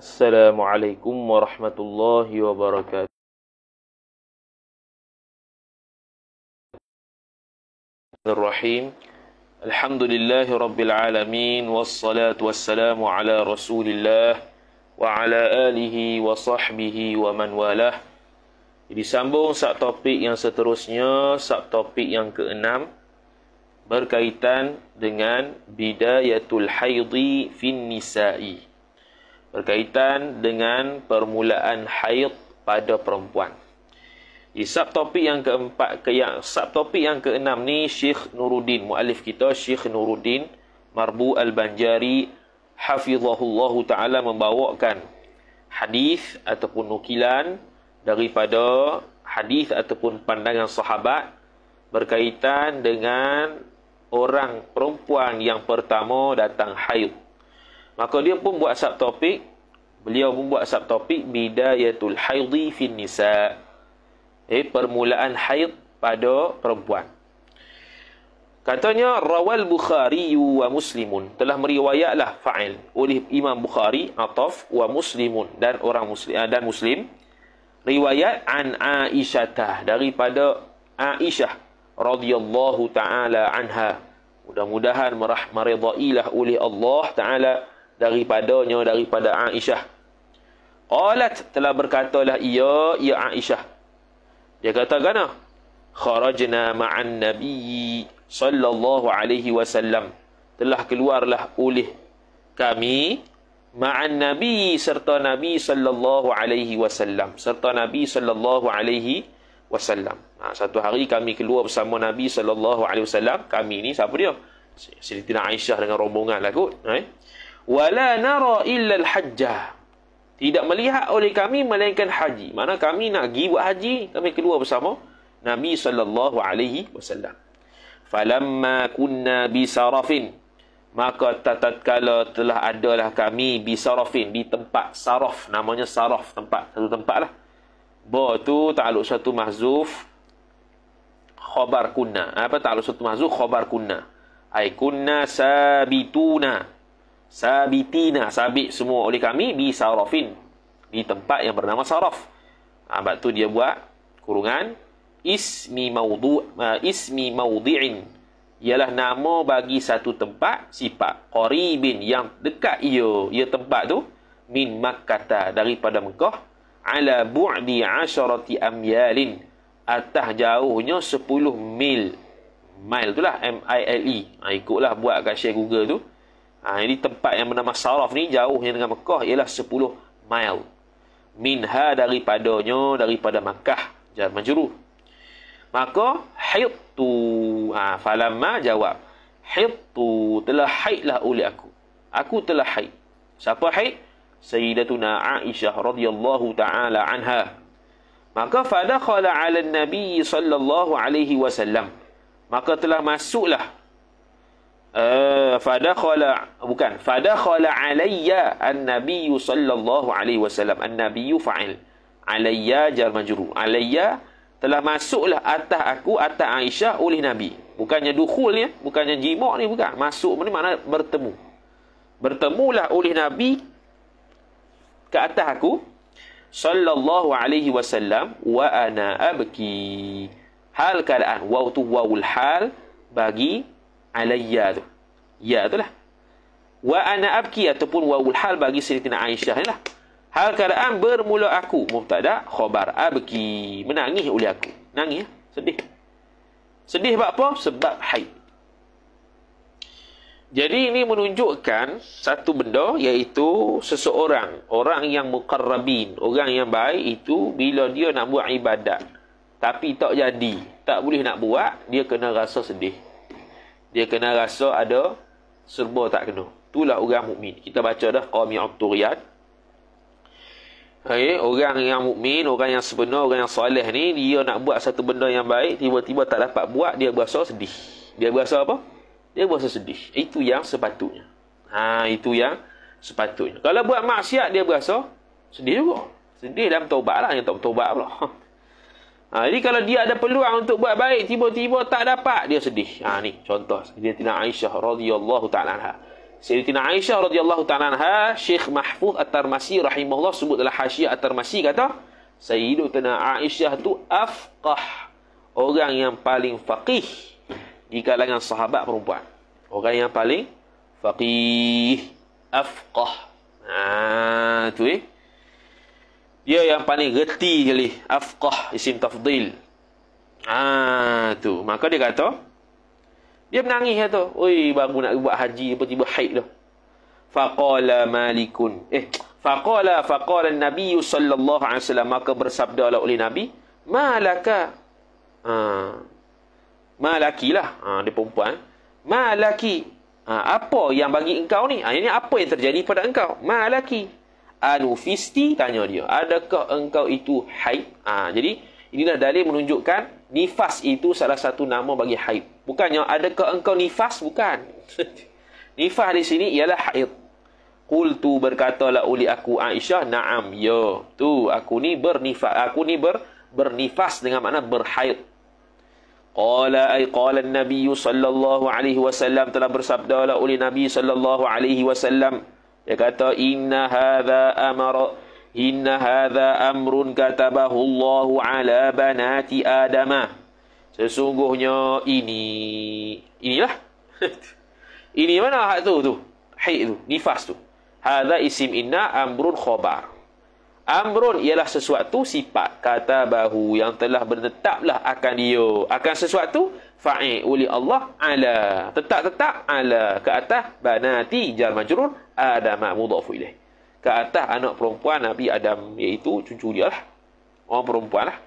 Assalamualaikum warahmatullahi wabarakatuh. Bismillahirrahmanirrahim. Alhamdulillahi rabbil alamin wassalatu wassalamu ala Rasulillah wa ala alihi wa sahbihi wa man walah. Disambung subtopik yang seterusnya, subtopik yang keenam, berkaitan dengan bidayatul haidhi fin nisa'i. Berkaitan dengan permulaan haid pada perempuan. Di subtopik yang keempat, subtopik yang keenam ni, Syekh Nuruddin, muallif kita Syekh Nuruddin Marbu Al-Banjari hafizahullahu ta'ala membawakan hadis ataupun nukilan daripada hadis ataupun pandangan sahabat berkaitan dengan orang perempuan yang pertama datang haid. Maka dia pun buat subtopik, beliau pun buat subtopik bidayatul haidhi fin nisa'. Permulaan haid pada perempuan. Katanya rawal Bukhari wa Muslimun, telah meriwayatlah fa'il oleh Imam Bukhari, ataf, wa Muslimun, dan orang muslim dan Muslim, riwayat an Aisyah, daripada Aisyah radhiyallahu taala anha. Mudah-mudahan meridailah oleh Allah taala daripada Aisyah. Qalat, telah berkatalah ia Aisyah. Dia katakan, kharajna ma'an nabiyyi sallallahu alaihi wasallam, telah keluarlah oleh kami ma'an nabiyyi, serta Nabi sallallahu alaihi wasallam, satu hari kami keluar bersama Nabi sallallahu alaihi wasallam. Kami ni siapa dia? Sayyidatina Aisyah dengan rombongan lah kot. Wala nara illa al-hajjah, tidak melihat oleh kami melainkan haji. Mana kami nak pergi buat haji, kami keluar bersama Nabi sallallahu alaihi wasallam. Falamma kunna bi sarafin, maka tatkala telah adalah kami bi sarafin, di tempat saraf, namanya saraf, tempat, satu tempat lah. Ba tu ta'alluq satu mahzuf khabar kunna. Apa ta'alluq satu mahzuf khabar kunna? Ai kunna sabituna, sabitina, sabit semua oleh kami, bi sarafin, di tempat yang bernama saraf. Sebab tu dia buat kurungan ismi mawdi'in, ialah nama bagi satu tempat, sifat qaribin, yang dekat ia tempat tu, min Makkah, daripada Mekah, ala bu'di 10 amyalin, atas jauhnya 10 mil. Mile tu lah, M-I-L-E. Ikutlah buat kat share Google tu. Jadi tempat yang bernama saraf ni, jauhnya dengan Mekah ialah 10 mile. Minha, daripada Makkah, jar majrur. Maka haidtu, falamma jawab, haidtu, telah haidlah oleh aku telah haid. Siapa haid? Sayyidatuna Aisyah radhiyallahu taala anha. Maka fadakhala 'ala an-nabi sallallahu alaihi wasallam, maka telah masuklah fadakhala alayya an-nabiy sallallahu alaihi wasallam. An-nabiy fa'il, alayya jar majrur. Alayya, telah masuklah atas aku, atas Aisyah, oleh Nabi. Bukannya dukhul ni, bukannya jima' ni, bukan. Masuk ni makna bertemu. Bertemulah oleh Nabi ke atas aku sallallahu alaihi wasallam, wa ana abki, hal keadaan, waw tu wawul hal bagi alayya tu, ya tu lah. Wa ana abki, ataupun wawul hal bagi Sayyidatina Aisyah ni lah. Hal keadaan bermula aku, mubtada khabar, abki, menangis oleh aku. Nangis, sedih. Sedih sebab apa? Sebab haid. Jadi ini menunjukkan satu benda, iaitu seseorang, orang yang muqarrabin, orang yang baik itu, bila dia nak buat ibadat tapi tak jadi, tak boleh nak buat, dia kena rasa sedih. Dia kena rasa ada serba tak kena. Itulah orang mukmin. Kita baca dah Qami'ut Turiyat. Orang yang mukmin, orang yang sebenar, orang yang soleh ni, dia nak buat satu benda yang baik, tiba-tiba tak dapat buat, dia berasa sedih. Dia berasa apa? Dia berasa sedih. Itu yang sepatutnya. Itu yang sepatutnya. Kalau buat maksiat, dia berasa sedih juga. Sedih dalam taubat lah, yang tak bertaubat pula. Jadi kalau dia ada peluang untuk buat baik, tiba-tiba tak dapat, dia sedih. Ni contoh Sayyidatina Aisyah radhiyallahu ta'ala anha. Sayyidatina Aisyah radhiyallahu ta'ala anha, Syekh Mahfuz At-Tarmasi rahimahullah sebut dalam Hasyiah At-Tarmasi kata, Sayyidatina Aisyah tu afqah, orang yang paling faqih di kalangan sahabat perempuan. Orang yang paling faqih, afqah. Tu dia yang paling reti sekali. Afqah, isim tafdil. Tu. Maka dia kata, dia menangis kata, oi, baru nak buat haji, tiba-tiba haid dah. Faqala malikun. Faqala Nabi sallallahu alaihi wasallam, maka bersabdalah oleh Nabi, malaka. Malaki lah. Dia perempuan. Malaki. Apa yang bagi engkau ni? Ini apa yang terjadi pada engkau? Malaki. Anufisti, tanya dia, adakah engkau itu haid? Jadi inilah dalil menunjukkan nifas itu salah satu nama bagi haid. Bukannya adakah engkau nifas, bukan. Nifas di sini ialah haid. Qultu, berkatalah oleh aku Aisyah, na'am, ya. Tu aku ni bernifas, bernifas dengan makna berhaid. Qala an-nabiy sallallahu alaihi wasallam, telah bersabdalah oleh Nabi sallallahu alaihi wasallam. Dia kata, inna hadha amrun katabahu Allahu ala banati Adamah. Sesungguhnya inilah. Ini mana hak tu? Haid tu, nifas tu. Hadha isim inna, amrun khobar. Amrun ialah sesuatu sifat, katabahu yang telah menetaplah akan dia, akan sesuatu, fa'il oleh Allah, ala, tetap ala, ke atas, banati jar majrur, Adam mudhafu ilaih, ke atas anak perempuan Nabi Adam, iaitu cucu dia lah, orang perempuan lah.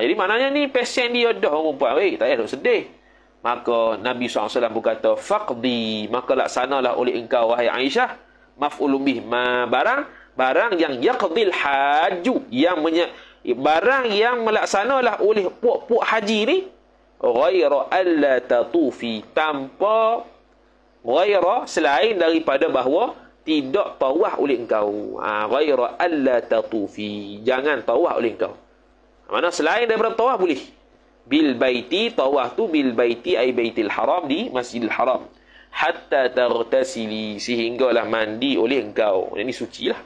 Jadi maknanya ni pesen dia dah orang perempuan, tak payah sedih. Maka Nabi SAW berkata, faqdi, maka laksanalah oleh engkau wahai Aisyah, maf'ulun bih, barang yang yaqdil haju, barang yang melaksanalah oleh puak-puak haji ni, ghaira alla tatufi, tanpa ghaira, selain daripada bahawa tidak tawaf oleh engkau. Ghaira alla tatufi, jangan tawaf oleh engkau. Mana selain daripada tawaf boleh. Bil baiti, tawaf tu bil baiti ay baitil haram, di Masjidil Haram. Hatta taghtasili, sehinggalah mandi oleh engkau. Ini suci lah.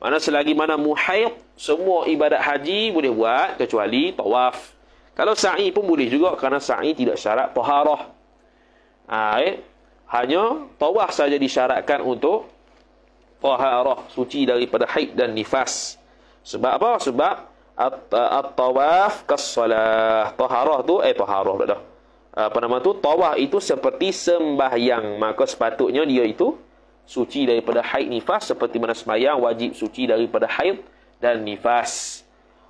Mana selagi mana muhaid, semua ibadat haji boleh buat kecuali tawaf. Kalau sa'i pun boleh juga, kerana sa'i tidak syarat taharah. Hanya tawaf saja disyaratkan untuk taharah, suci daripada haid dan nifas. Sebab apa? Sebab at-tawaf kas-salah. Taharah tu taharah dah. Tawaf itu seperti sembahyang, maka sepatutnya dia itu suci daripada haid nifas, seperti mana sembahyang wajib suci daripada haid dan nifas.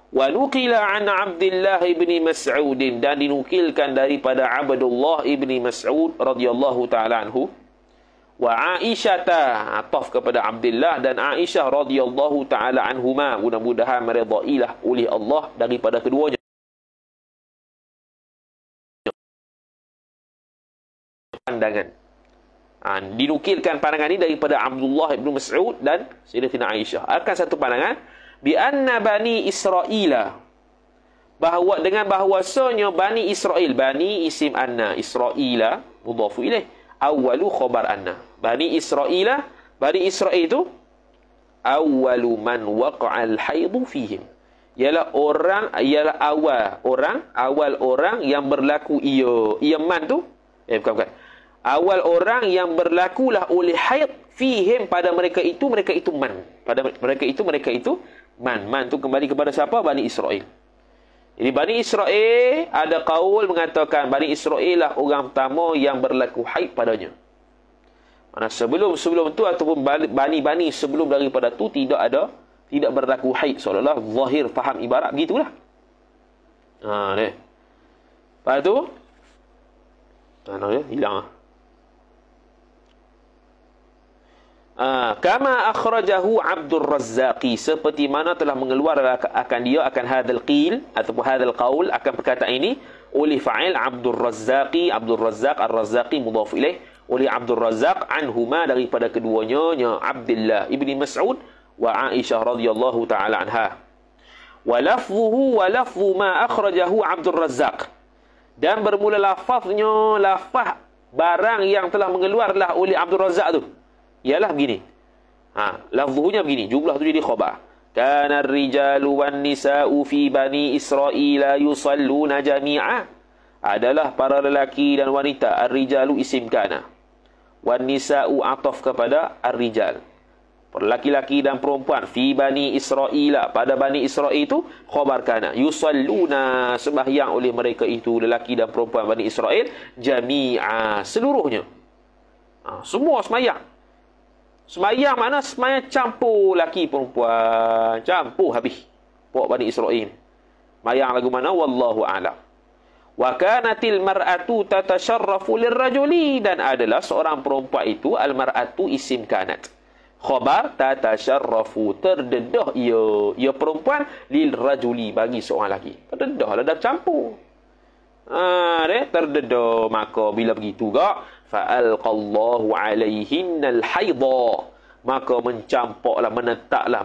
Wa nuqila an Abdullah ibni Mas'ud, dan dinukilkan daripada Abdullah ibni Mas'ud radhiyallahu taala anhu, wa Aisyah, ataf kepada Abdullah dan Aisyah radhiyallahu taala anhuma, mudah-mudahan meridailah oleh Allah daripada keduanya. Pandangan. Dinukilkan pandangan ini daripada Abdullah ibn Mas'ud dan Sayyidatina Aisyah. Akan satu pandangan, bi anna bani Israila, dengan bahawasanya bani Israel, bani isim anna, Israila mudhafu ilaih, awwalu khabar anna. Bani Israila, bani Israel itu awwalu man waqa'al haidu fihim, ialah awal orang yang berlaku ia man tu bukan. Awal orang yang berlakulah oleh haid fihim, pada mereka itu man. Pada mereka itu man. Man tu kembali kepada siapa? Bani Israel. Jadi Bani Israel, ada kaul mengatakan Bani Israel lah orang pertama yang berlaku haid padanya. Mana sebelum tu ataupun bani-bani sebelum daripada tu tidak berlaku haid, seolah-olah zahir faham ibarat begitulah. Ni. Lepas tu hilang. Kama akhrajahu Abdul Razzaqi, seperti mana telah mengeluar akan dia akan hadal qil ataupun hadal qaul, akan perkataan ini oleh fa'il Abdul Razzaqi, Abdul Razzaq Ar-Razzaqi mudhaf ilaih, oleh Abdul Razzaq anhuma, daripada keduanya Abdullah ibni Mas'ud wa Aisyah radhiyallahu taala anha. Wa lafzuhu wa lafzu ma akhrajahu Abdul Razzaq, dan bermula lafaz barang yang telah mengeluarlah oleh Abdul Razak tu ialah begini. Lafzuhnya begini, jumlah tu jadi khabar. Kana ar-rijalu wan nisa'u fi bani Israila yusalluna jami'a. Adalah para lelaki dan wanita, ar-rijalu isim kana. Wan nisa'u ataf kepada ar-rijal. Laki-laki dan perempuan fi bani Israila, pada bani Israil itu khabar kana. Yusalluna, sembahyang oleh mereka itu lelaki dan perempuan bani Israil jami'a, seluruhnya. Semua sembahyang. Sembahyang mana? Sembahyang campur laki perempuan, campur habis. Puak bani Israil. Sembahyang lagu mana? Wallahu a'lam. Wa kanatil mar'atu tatasharrafu lirrajuli, dan adalah seorang perempuan itu al-mar'atu isim kanat. Khabar tatasharrafu, terdedah ia perempuan lil rajuli, bagi seorang lelaki. Terdedah lah, dah campur. Terdedah, maka bila begitu gak fa'alqallahu alaihinnal haidha, maka mencampaklah, menetaplah,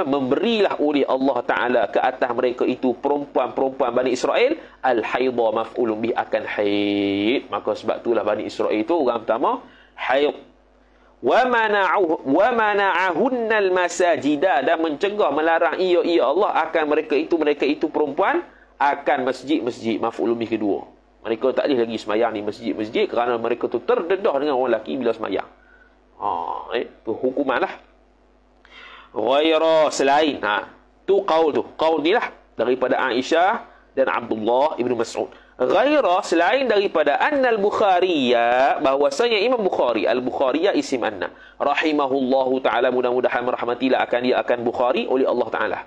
memberilah oleh Allah Ta'ala ke atas mereka itu perempuan-perempuan Bani Israel al-haidha, maf'ulun bih, akan haid. Maka sebab itulah Bani Israel itu orang pertama haid. Wa mana'ahunnal masajida, dan mencegah, melarang ia Allah akan mereka itu perempuan akan masjid-masjid, maf'ulun bih kedua. Mereka tak boleh lagi semayang di masjid-masjid kerana mereka tu terdedah dengan orang lelaki bila semayang. Tu hukuman lah. Ghaira, selain. Tu qaul tu. Qaul ni lah daripada Aisyah dan Abdullah ibn Mas'ud. Ghaira, selain daripada annal Bukhariya, bahwasanya Imam Bukhari, al-Bukhariya isim anna, rahimahullahu ta'ala, mudah-mudahan merahmatilah akan dia akan Bukhari oleh Allah Ta'ala.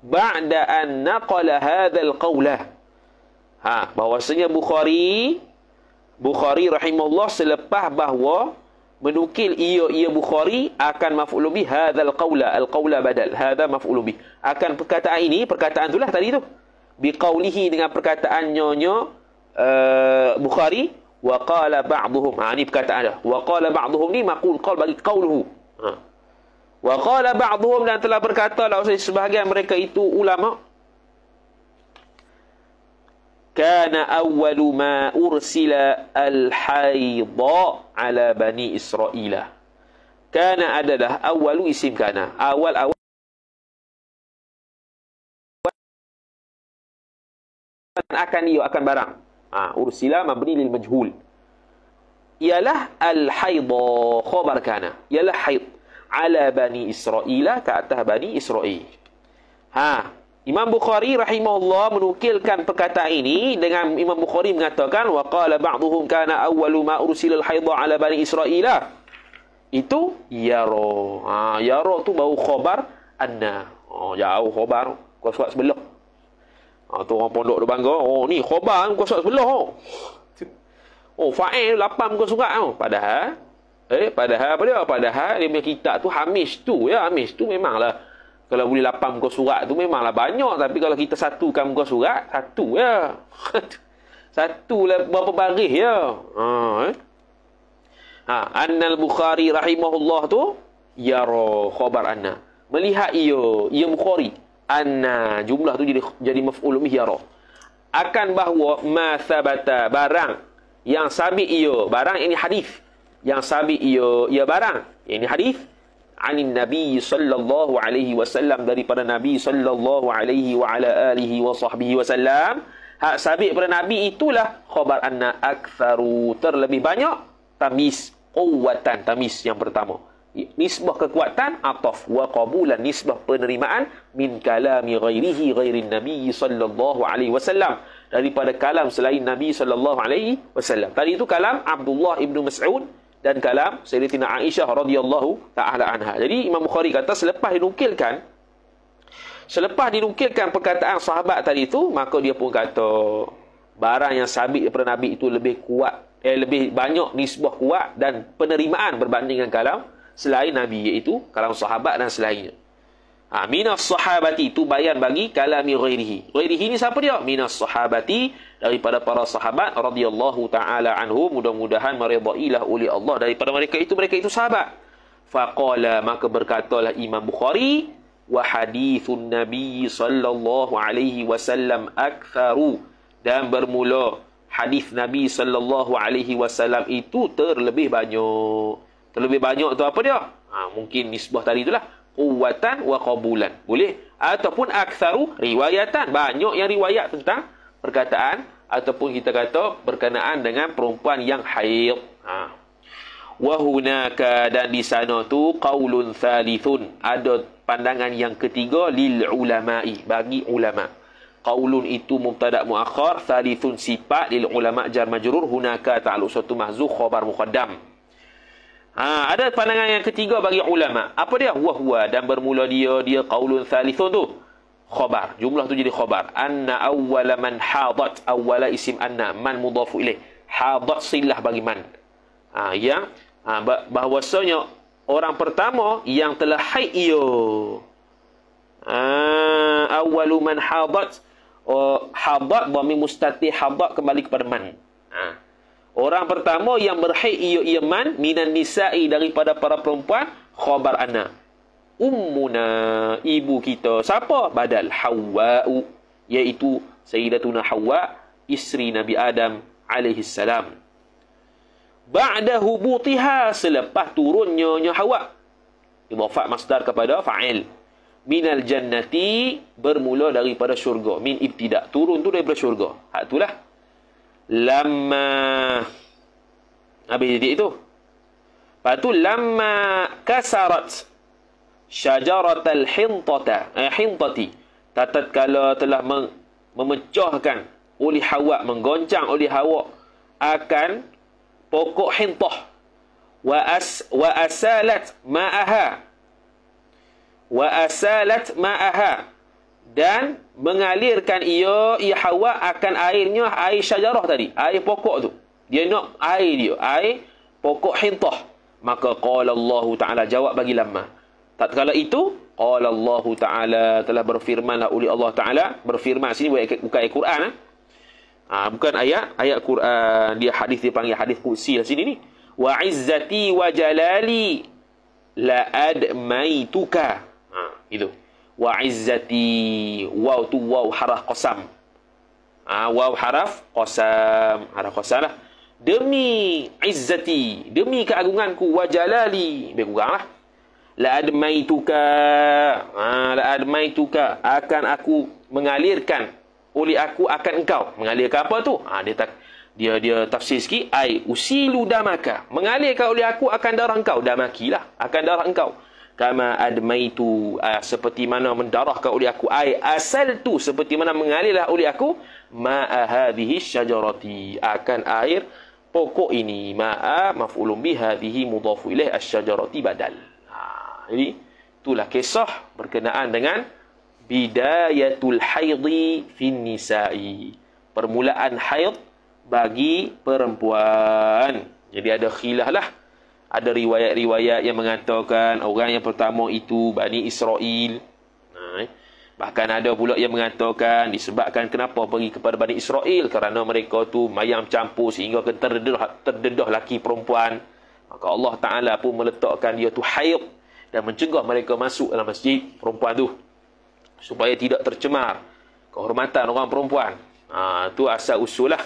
Ba'da an naqala hadzal qawlah, bahwasanya Bukhari rahimahullah selepas bahawa menukil ia Bukhari akan maf'ul bih hadzal qawla, al-qawla badal, hadza maf'ul bih, akan perkataan ini, perkataan itulah tadi tu, biqaulihi, dengan perkataan nyonya Bukhari, wa qala ba'dhum, ni perkataan dah, wa qala ba'dhum ni maqul qaul bagi qauluhu, wa qala ba'dhum, dan telah berkata lah sebahagian mereka itu ulama, kana awwalu ma ursila al-haidha ala bani Israila. Kana adalah awwalu isim kana, awal akan barang. Ursila mabni lil majhul. Ialah al-haidha, khabar kana. Ialah haid ala bani Israila, ke atas bani Israil. Imam Bukhari rahimahullah menukilkan perkataan ini dengan Imam Bukhari mengatakan wa qala ba'dhum kana awwalu ma ursila al-haidha ala bani Israila. Itu yara. Yara tu bau khabar anna. Jauh khabar kau surat sebelah. Tu orang pondok dia bangga, ni khabar kau surat sebelah. Fa'il 8 kau surat. Padahal apa dia? Padahal dia punya kitab tu Hamish tu ya. Hamish tu memanglah, kalau boleh 8 muka surat tu memanglah banyak. Tapi kalau kita satukan muka surat, satu ya. Satu lah berapa baris ya. Annal Bukhari rahimahullah tu yara, khabar anna, melihat ia Bukhari, anna, jumlah tu jadi maf'ul bih yara, akan bahawa ma thabata, barang yang sabit barang ini hadis, yang sabit ia barang ini hadis, anin Nabi sallallahu alaihi wasallam, daripada Nabi sallallahu alaihi wa ala alihi wa sahbihi wasallam, hak sabit pada Nabi itulah khabar anna aktsaru, terlebih banyak, tamis quwwatan, tamis yang pertama, nisbah kekuatan, ataf, wa qabulan, nisbah penerimaan, min kalami ghairihi, ghairin Nabi sallallahu alaihi wasallam, daripada kalam selain Nabi sallallahu alaihi wasallam. Tadi itu kalam Abdullah ibnu Mas'ud dan kalam Sayyidatina Aisyah radhiyallahu ta'ala anha. Jadi Imam Bukhari kata selepas dinukilkan perkataan sahabat tadi itu, maka dia pun kata barang yang sabit daripada Nabi itu lebih kuat, lebih banyak nisbah kuat dan penerimaan berbanding dengan kalam selain Nabi, iaitu kalam sahabat dan selainnya. Minas sahabati itu bayan bagi kalami ghairihi. Ghairihi ni siapa dia? Minas sahabati, daripada para sahabat radhiyallahu ta'ala anhu, mudah-mudahan meridailah oleh Allah daripada mereka itu sahabat. Faqala, maka berkatalah Imam Bukhari, wa hadithun Nabi sallallahu alaihi wasallam aktsaru, dan bermula hadis Nabi sallallahu alaihi wasallam itu terlebih banyak. Terlebih banyak tu apa dia? Mungkin nisbah tadi itulah quwwatan wa qabulan. Boleh. Ataupun aktsaru riwayatan. Banyak yang riwayat tentang perkataan ataupun kita kata berkenaan dengan perempuan yang haid. Wa hunaka, dan di sana tu qaulun thalithun, ada pandangan yang ketiga lil ulama'i, bagi ulama. Qaulun itu mubtada muakhar, thalithun sifat, lil ulama jar majrur, hunaka ta'alluq suatu mahzuf khabar muqaddam. Ada pandangan yang ketiga bagi ulama. Apa dia? Wahwa, dan bermula dia qaulun thalithun tu khabar. Jumlah tu jadi khabar. Anna awwala man hadat, awwala isim anna, man mudhafu ilaih. Hadat silah bagi man. Bahwasanya orang pertama yang telah haid ia. Awwalu man hadat, hadat dhamir mustatih, hadat kembali kepada man. Orang pertama yang berhaid ia man minan nisa'i, daripada para perempuan, khabar anna. Ummuna, ibu kita. Siapa? Badal Hawwa'u, iaitu Sayyidatuna Hawwa, isteri Nabi Adam alaihi salam. Ba'da hubutiha, selepas turunnya Hawa. Idhafat masdar kepada fa'il. Minal jannati, bermula daripada syurga. Min ibtidak, turun tu daripada syurga. Itulah. Lamma, habis titik itu. Lepas tu lamma kasarat syajaratal hintati, tatkala telah memecahkan oleh Hawa, menggoncang oleh Hawa akan pokok hintah, wa asalat ma'aha, dan mengalirkan ia Hawa akan airnya, air syajarah tadi, air pokok tu. Dia nak air dia, air pokok hintah. Maka qala Allah Ta'ala, jawab bagi lamma. Tatkala itu, qala Allah Ta'ala, telah berfirmanlah oleh Allah Ta'ala. Berfirman sini bukan ayat Quran. Bukan ayat Quran. Dia hadis, dia panggil hadis qudsi lah sini ni. Wa izzati wa jalali la admaituka. Itu. Wa izzati, waw tu waw haraf qasam. Waw haraf qasam. Haraf qasam lah. Demi izzati, demi keagunganku, wa jalali, lebih kurang lah. La admaituka, akan aku mengalirkan oleh aku akan engkau. Mengalirkan apa tu? Dia tafsir sikit. Usilu damaka, mengalirkan oleh aku akan darah engkau. Damaki lah, akan darah engkau. Kama admaitu, seperti mana mendarahkan oleh aku. Asaltu, seperti mana mengalirlah oleh aku. Ma'a hadhihi syajarati, akan air pokok ini. Ma'a maf'ulun bi, hadhihi mudhafu ilaih, asyajarati badal. Jadi itulah kisah berkenaan dengan bidayatul haidhi fin nisa'i, permulaan haid bagi perempuan. Jadi ada khilaf lah. Ada riwayat-riwayat yang mengatakan orang yang pertama itu Bani Israel. Bahkan ada pula yang mengatakan disebabkan kenapa pergi kepada Bani Israel, kerana mereka tu mayam campur sehingga terdedah laki perempuan. Maka Allah Ta'ala pun meletakkan dia tu haid dan mencegah mereka masuk dalam masjid perempuan tu, supaya tidak tercemar kehormatan orang perempuan. Itu asal usul lah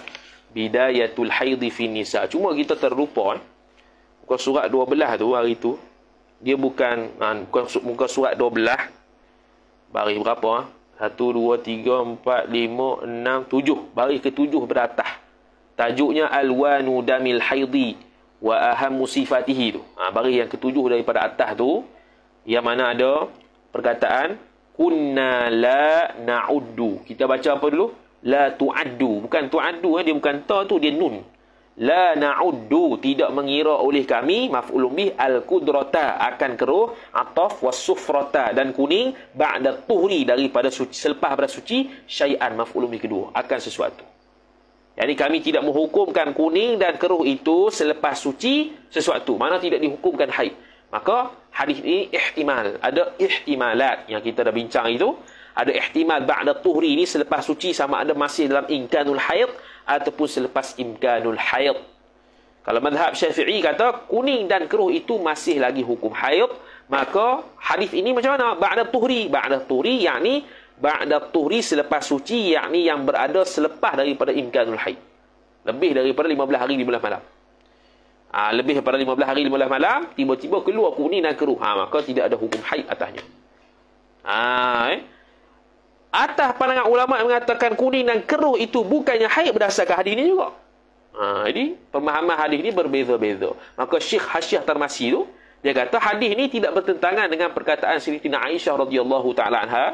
bidayatul haidhi fin nisa. Cuma kita terlupa muka surat 12 tu hari tu, dia bukan muka surat 12 baris berapa? 1, 2, 3, 4, 5, 6, 7. Baris ke-7 beratas. Tajuknya alwanu damil haidhi wa ahammu sifatihi tu. Baris yang ke-7 daripada atas tu, yang mana ada perkataan kunna la na'uddu. Kita baca apa dulu? La tu'addu. Bukan tu'addu, dia bukan ta tu, dia nun. La na'uddu, tidak mengira oleh kami, maf'ulun bih, al-qudrata, akan keruh, ataf was-sufrata, dan kuning, ba'da tuhri, daripada suci, selepas pada suci, syai'an, maf'ulun bih kedua, akan sesuatu. Jadi kami tidak menghukumkan kuning dan keruh itu selepas suci sesuatu, mana tidak dihukumkan haid. Maka hadis ini ihtimal, ada ihtimalat yang kita dah bincang itu. Ada ihtimal ba'da tuhri ini selepas suci, sama ada masih dalam imkanul haid ataupun selepas imkanul haid. Kalau mazhab Syafi'i kata kuning dan keruh itu masih lagi hukum haid, maka hadis ini macam mana? Ba'da tuhri. Ba'da tuhri yakni ba'da tuhri, selepas suci, yakni yang berada selepas daripada imkanul haid. Lebih daripada 15 hari 15 malam. Lebih daripada 15 hari 15 malam, tiba-tiba keluar kuning dan keruh. Maka tidak ada hukum haid atasnya. Atas pandangan ulama yang mengatakan kuning dan keruh itu bukannya haid berdasarkan hadis ini juga. Jadi pemahaman hadis ini berbeza-beza. Maka Syekh Hasyiah Tarmasi tu dia kata hadis ini tidak bertentangan dengan perkataan Sayyidatina Aisyah radhiyallahu taala anha.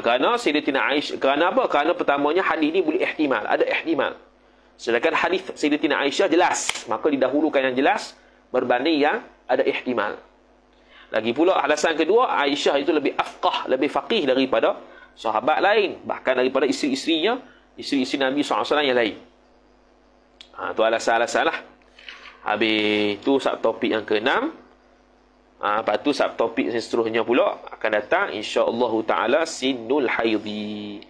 Kerana Sayyidatina Aisyah, kerana apa? Kerana pertamanya hadis ini boleh ihtimal, ada ihtimal. Sedangkan hadis Sayyidatina Aisyah jelas, maka didahulukan yang jelas berbanding yang ada ihtimal. Lagi pula alasan kedua, Aisyah itu lebih afqah, lebih faqih daripada sahabat lain, bahkan daripada isteri-isterinya, isteri-isteri Nabi SAW yang lain. Itu alasan-alasan lah. Habis tu subtopik yang ke-6. Lepas tu subtopik seterusnya pula akan datang insya-Allah taala sinul haidhi.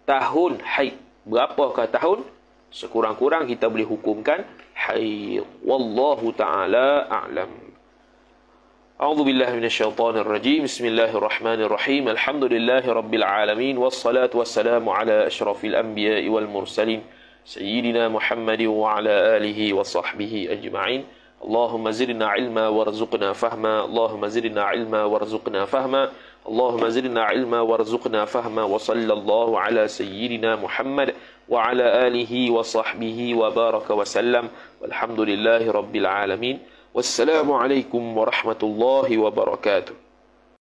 Tahun haid. Berapakah tahun? Sekurang-kurang kita boleh hukumkan haid. Wallahu taala a'lam. A'udzu billahi minasyaitonir rajim. Bismillahirrahmanirrahim. Alhamdulillahi rabbil alamin wassalatu wassalamu ala asyrafil anbiya'i wal mursalin سيدنا محمد وعلى آله وصحبه أجمعين اللهم زدنا علما وارزقنا فهما اللهم زدنا علما وارزقنا فهما اللهم زدنا علما وارزقنا فهما وصلى الله على سيدنا محمد وعلى آله وصحبه وبارك وسلم والحمد لله رب العالمين والسلام عليكم ورحمة الله وبركاته.